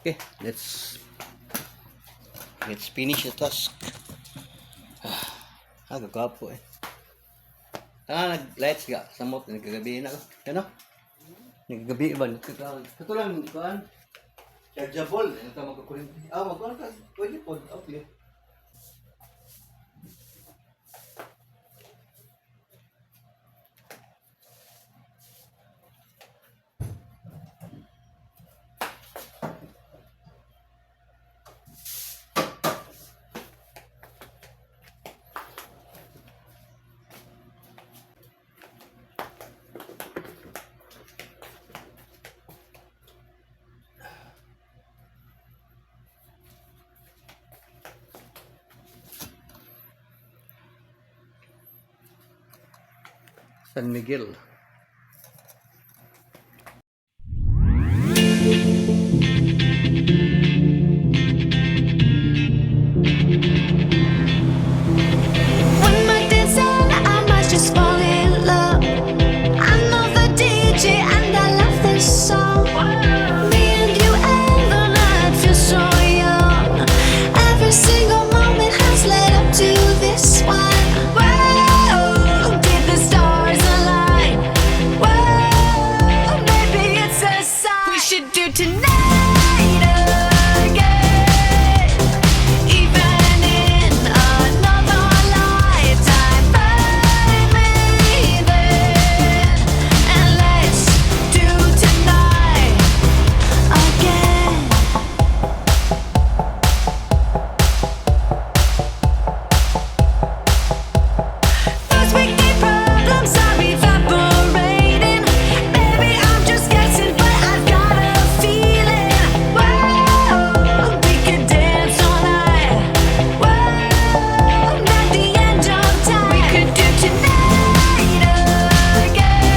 Okay, let's finish the task. Gagwapo eh. Nag-lights ga. Samot, nagkagabi na. Ano? Nagkagabi ba? Katulang, kuhaan. Chargeable. Ano ka magkakurinti? Magkuhan ka. Pwede po. Okay. San Miguel. When my days end, I might just fall in love. I know the DJ and I love this song. Me and you and the night feels so young. Every single moment has led up to this one. Whoa, did the stars align? Whoa, maybe it's a sign. We should do tonight again, even in another lifetime. Find me then, and let's do tonight again. Those weekday problems are evaporating. Maybe I'm just guessing, but I've got a feeling. Whoa, we could dance all night. Whoa, not the end of time. We could do tonight again,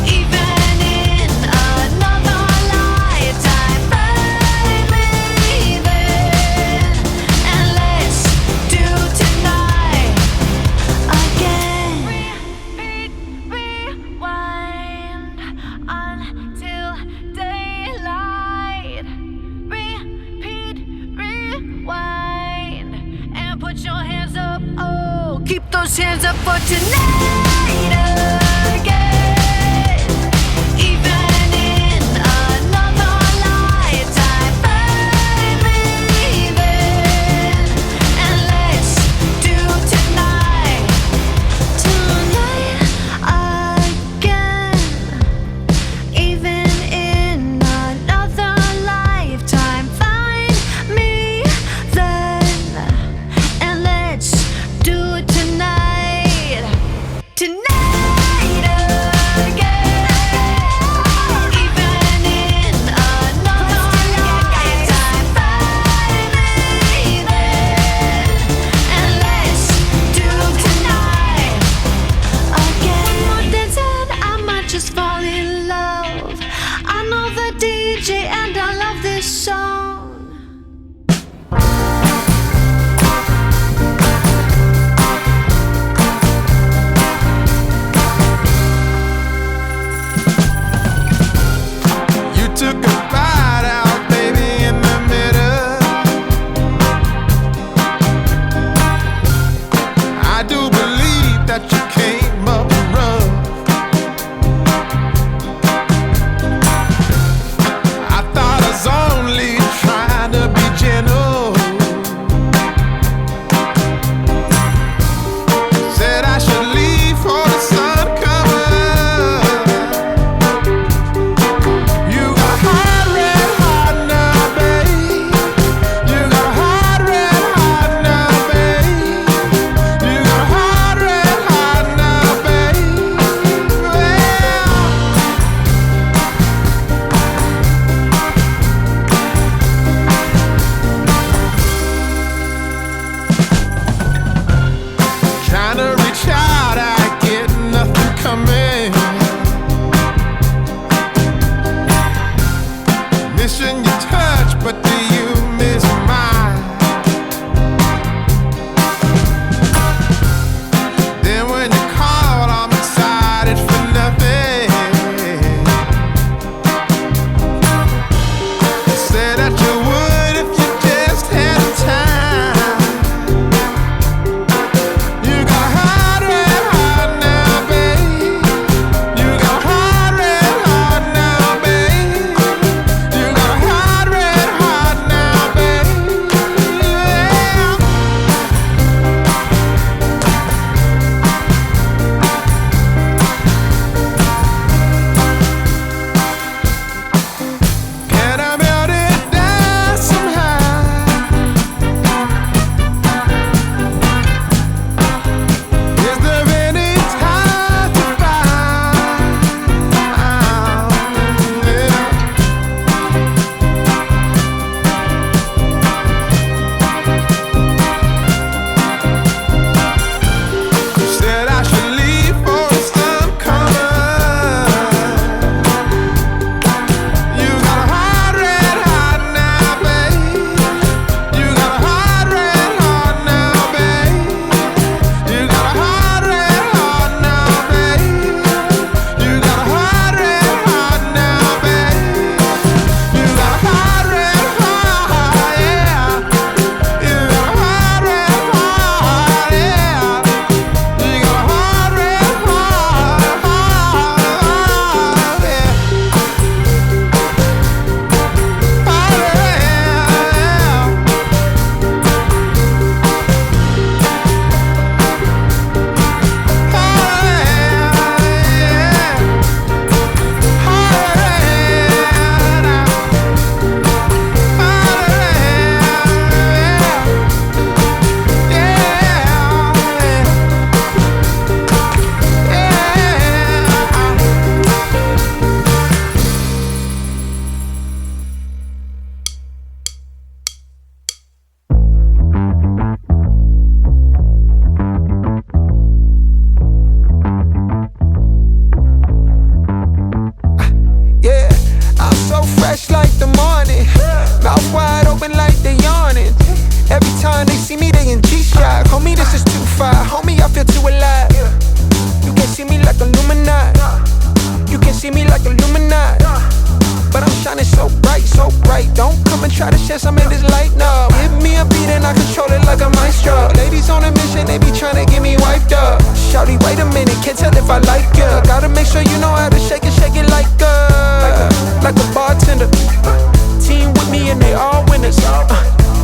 even in another lifetime. Find me then, and let's do tonight again. Rewind until daylight. Repeat, rewind, and put your hands up. Oh, keep those hands up for tonight again, even in another lifetime. Find me then, and let's do tonight again, even in another lifetime. Find me then, and let's do it tonight. wide open like they yawning. Every time they see me, they in G-Shock. Homie, this is too far. Homie, I feel too alive. You can see me like Illuminati. You can see me like Illuminati. But I'm shining so bright, so bright. Don't come and try to shed some of this light, no. Give me a beat and I control it like a maestro. Ladies on a mission, they be trying to get me wiped up. Shawty, wait a minute, can't tell if I like ya. Gotta make sure you know how to shake it like a bartender. Team with me and they all winners.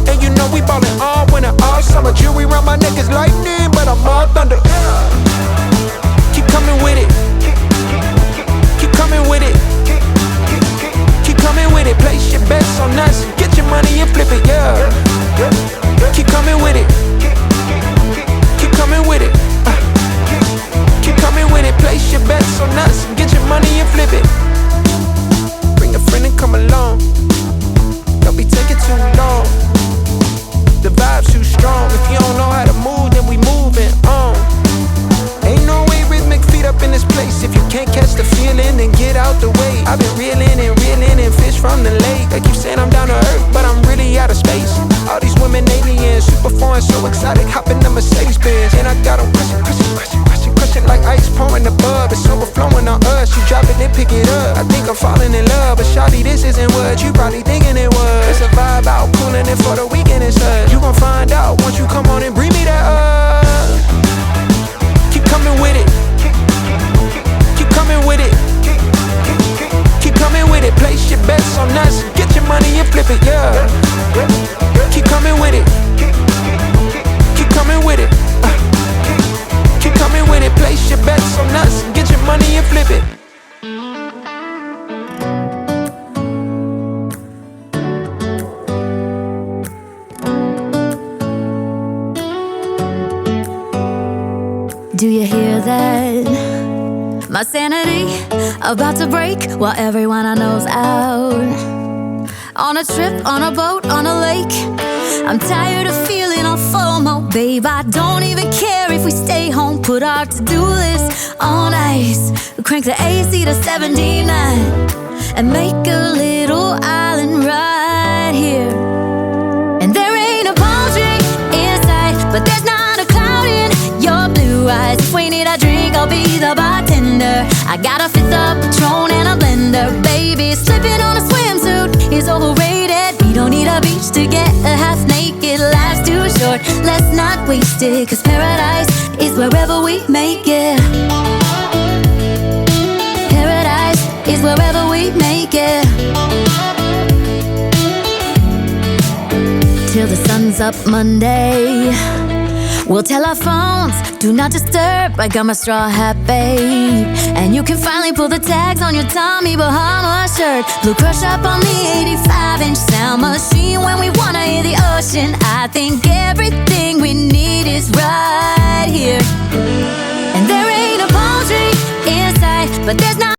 And you know we ballin' all winter, all summer. Jewelry around my neck is lightning, but I'm all thunder. Keep coming with it. Keep coming with it. Keep coming with it. Place your bets on us. Get your money and flip it, yeah. Keep coming with it. Keep coming with it. Keep coming with it. Place your bets on us. Get your money and flip it. Bring a friend and come along. Don't be taking too long. The vibe's too strong. If you don't know how to move, then we moving on. Ain't no way rhythmic feet up in this place. If you can't catch the feeling, then get out the way. I've been reeling and fish from the lake. They keep saying I'm down to earth, but I'm really out of space. All these women aliens, super foreign, so exotic. Hop in the Mercedes Benz, and I got them crushing like ice pouring the bub. It's overflowing on us. You drop it, then pick it up. I think I'm falling in love, but shawty, this isn't what you probably thinking it was. It's a vibe out, cooling it for the weekend. It's us. You gon' find out once you come on and bring me that up. Keep coming with it. Keep coming with it. Keep coming with it. Place your bets on us. Get your money and flip it, yeah. Keep coming with it. Keep coming with it. Keep coming with it. Place your bets on us. Get your money and flip it. Do you hear that? My sanity about to break while everyone I know's out. On a trip, on a boat, on a lake. I'm tired of feeling all FOMO, babe. I don't even care if we stay home. Put our to-do list on ice. Crank the AC to 79 and make a little island right here. And there ain't a palm tree in sight, but there's not a cloud in your blue eyes. If we need a drink, I'll be the bartender. I got a fifth of Patron and a blender. Baby, slipping on a swimsuit is overrated. We don't need a beach to get a half naked. Life's too short, let's not waste it. Cause paradise is wherever we make it. Paradise is wherever we make it. Till the sun's up Monday, we'll tell our phones, do not disturb. I got my straw hat, babe. And you can finally pull the tags on your Tommy Bahama shirt. Blue crush up on the 85.